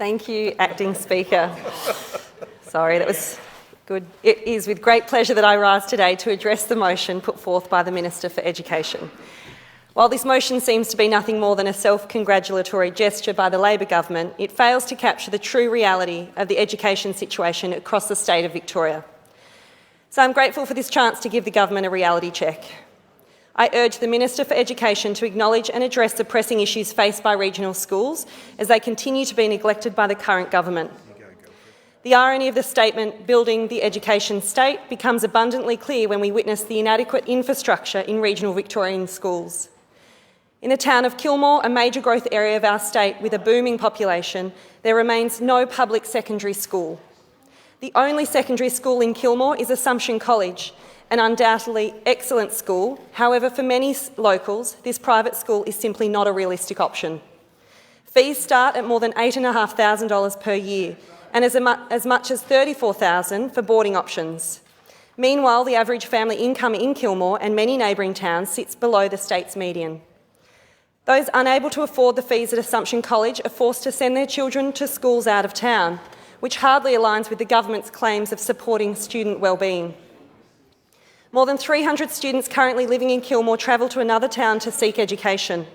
Thank you, Acting Speaker. Sorry, that was good. It is with great pleasure that I rise today to address the motion put forth by the Minister for Education. While this motion seems to be nothing more than a self-congratulatory gesture by the Labor government, it fails to capture the true reality of the education situation across the state of Victoria. So I'm grateful for this chance to give the government a reality check. I urge the Minister for Education to acknowledge and address the pressing issues faced by regional schools as they continue to be neglected by the current government. The irony of the statement, "building the education state," becomes abundantly clear when we witness the inadequate infrastructure in regional Victorian schools. In the town of Kilmore, a major growth area of our state with a booming population, there remains no public secondary school. The only secondary school in Kilmore is Assumption College, an undoubtedly excellent school. However, for many locals, this private school is simply not a realistic option. Fees start at more than $8,500 per year, and as much as $34,000 for boarding options. Meanwhile, the average family income in Kilmore and many neighbouring towns sits below the state's median. Those unable to afford the fees at Assumption College are forced to send their children to schools out of town, which hardly aligns with the government's claims of supporting student wellbeing. More than 300 students currently living in Kilmore travel to another town to seek education,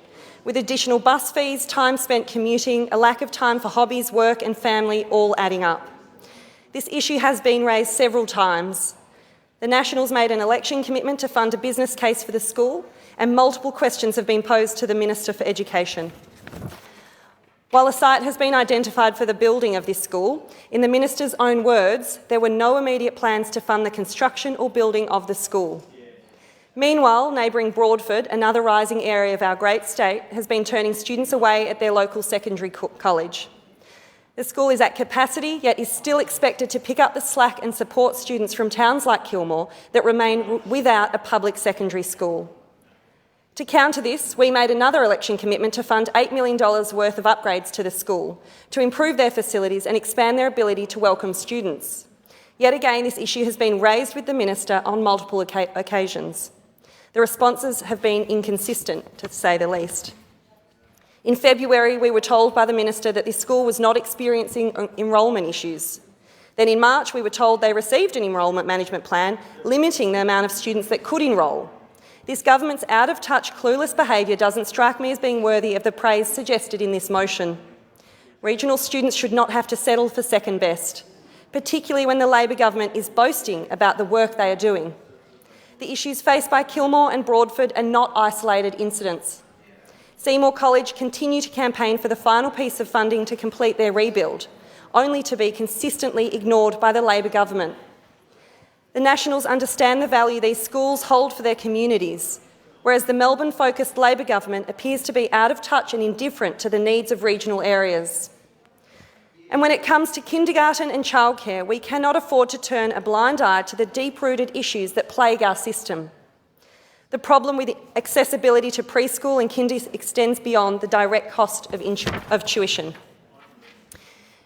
with additional bus fees, time spent commuting, a lack of time for hobbies, work and family all adding up. This issue has been raised several times. The Nationals made an election commitment to fund a business case for the school, and multiple questions have been posed to the Minister for Education. While a site has been identified for the building of this school, in the Minister's own words, there were no immediate plans to fund the construction or building of the school. Meanwhile, neighbouring Broadford, another rising area of our great state, has been turning students away at their local secondary college. The school is at capacity, yet is still expected to pick up the slack and support students from towns like Kilmore that remain without a public secondary school. To counter this, we made another election commitment to fund $8 million worth of upgrades to the school to improve their facilities and expand their ability to welcome students. Yet again, this issue has been raised with the Minister on multiple occasions. The responses have been inconsistent, to say the least. In February, we were told by the Minister that this school was not experiencing enrolment issues. Then in March, we were told they received an enrolment management plan limiting the amount of students that could enrol. This government's out-of-touch, clueless behaviour doesn't strike me as being worthy of the praise suggested in this motion. Regional students should not have to settle for second best, particularly when the Labor government is boasting about the work they are doing. The issues faced by Kilmore and Broadford are not isolated incidents. Seymour College continue to campaign for the final piece of funding to complete their rebuild, only to be consistently ignored by the Labor government. The Nationals understand the value these schools hold for their communities, whereas the Melbourne-focused Labor government appears to be out of touch and indifferent to the needs of regional areas. And when it comes to kindergarten and childcare, we cannot afford to turn a blind eye to the deep-rooted issues that plague our system. The problem with accessibility to preschool and kindy extends beyond the direct cost of tuition.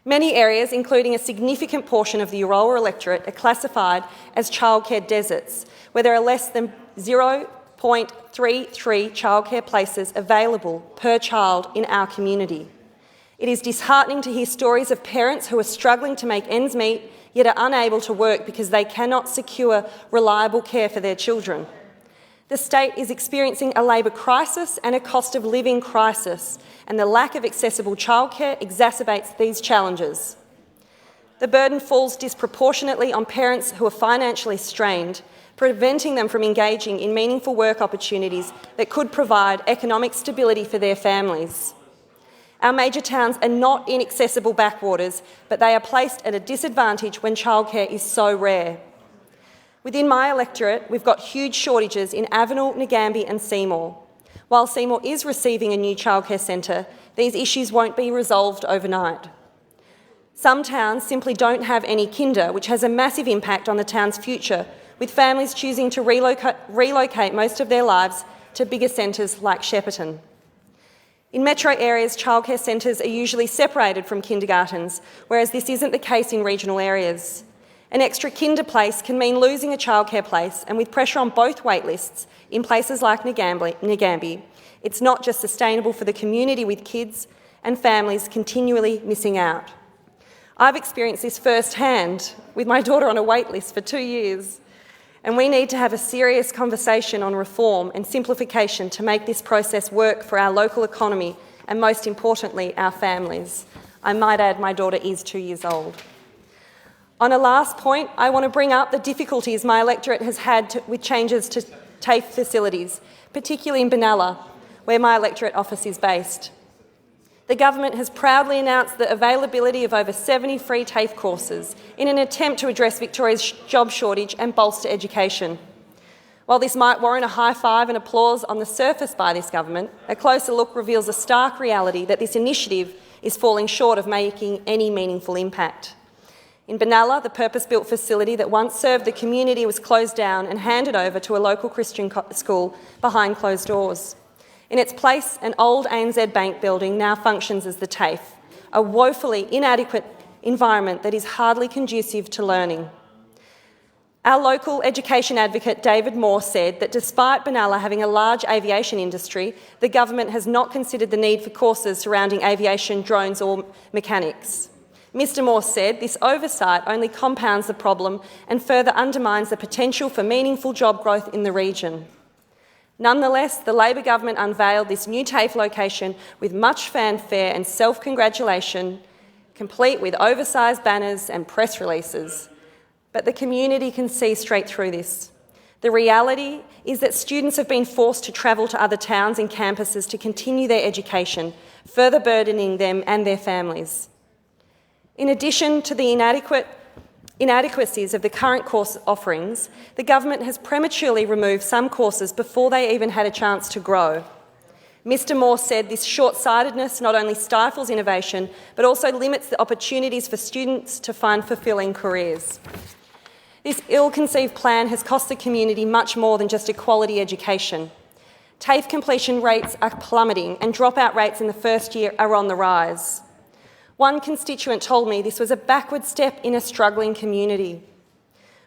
Many areas, including a significant portion of the Euroa electorate, are classified as childcare deserts, where there are less than 0.33 childcare places available per child in our community. It is disheartening to hear stories of parents who are struggling to make ends meet, yet are unable to work because they cannot secure reliable care for their children. The state is experiencing a labour crisis and a cost of living crisis, and the lack of accessible childcare exacerbates these challenges. The burden falls disproportionately on parents who are financially strained, preventing them from engaging in meaningful work opportunities that could provide economic stability for their families. Our major towns are not inaccessible backwaters, but they are placed at a disadvantage when childcare is so rare. Within my electorate, we've got huge shortages in Avenel, Nagambie and Seymour. While Seymour is receiving a new childcare centre, these issues won't be resolved overnight. Some towns simply don't have any kinder, which has a massive impact on the town's future, with families choosing to relocate most of their lives to bigger centres like Shepparton. In metro areas, childcare centres are usually separated from kindergartens, whereas this isn't the case in regional areas. An extra kinder place can mean losing a childcare place, and with pressure on both waitlists in places like Nagambie, it's not just sustainable for the community with kids, and families continually missing out. I've experienced this firsthand with my daughter on a wait list for 2 years, and we need to have a serious conversation on reform and simplification to make this process work for our local economy and, most importantly, our families. I might add, my daughter is 2 years old. On a last point, I want to bring up the difficulties my electorate has had with changes to TAFE facilities, particularly in Benalla, where my electorate office is based. The government has proudly announced the availability of over 70 free TAFE courses in an attempt to address Victoria's job shortage and bolster education. While this might warrant a high five and applause on the surface by this government, a closer look reveals a stark reality that this initiative is falling short of making any meaningful impact. In Benalla, the purpose-built facility that once served the community was closed down and handed over to a local Christian school behind closed doors. In its place, an old ANZ Bank building now functions as the TAFE, a woefully inadequate environment that is hardly conducive to learning. Our local education advocate David Moore said that despite Benalla having a large aviation industry, the government has not considered the need for courses surrounding aviation, drones or mechanics. Mr Moore said this oversight only compounds the problem and further undermines the potential for meaningful job growth in the region. Nonetheless, the Labor government unveiled this new TAFE location with much fanfare and self-congratulation, complete with oversized banners and press releases. But the community can see straight through this. The reality is that students have been forced to travel to other towns and campuses to continue their education, further burdening them and their families. In addition to the inadequacies of the current course offerings, the government has prematurely removed some courses before they even had a chance to grow. Mr Moore said this short-sightedness not only stifles innovation, but also limits the opportunities for students to find fulfilling careers. This ill-conceived plan has cost the community much more than just a quality education. TAFE completion rates are plummeting and dropout rates in the first year are on the rise. One constituent told me this was a backward step in a struggling community.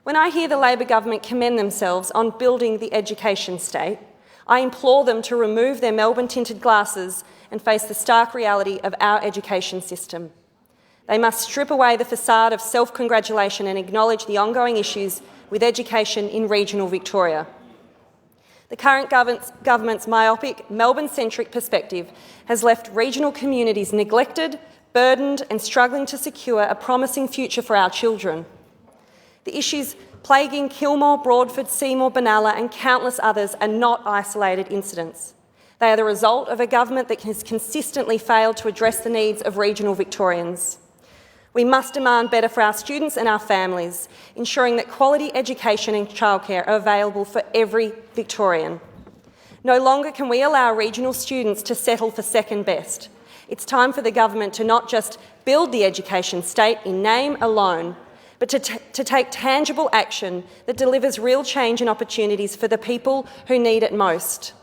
When I hear the Labor government commend themselves on building the education state, I implore them to remove their Melbourne-tinted glasses and face the stark reality of our education system. They must strip away the facade of self-congratulation and acknowledge the ongoing issues with education in regional Victoria. The current government's myopic, Melbourne-centric perspective has left regional communities neglected, burdened and struggling to secure a promising future for our children. The issues plaguing Kilmore, Broadford, Seymour, Benalla and countless others are not isolated incidents. They are the result of a government that has consistently failed to address the needs of regional Victorians. We must demand better for our students and our families, ensuring that quality education and childcare are available for every Victorian. No longer can we allow regional students to settle for second best. It's time for the government to not just build the education state in name alone, but to take tangible action that delivers real change and opportunities for the people who need it most.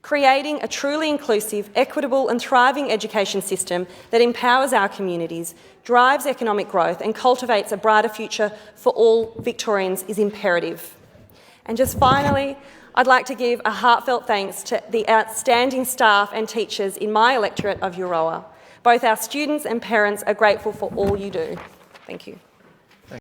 Creating a truly inclusive, equitable and thriving education system that empowers our communities, drives economic growth and cultivates a brighter future for all Victorians is imperative. And just finally, I'd like to give a heartfelt thanks to the outstanding staff and teachers in my electorate of Euroa. Both our students and parents are grateful for all you do. Thank you.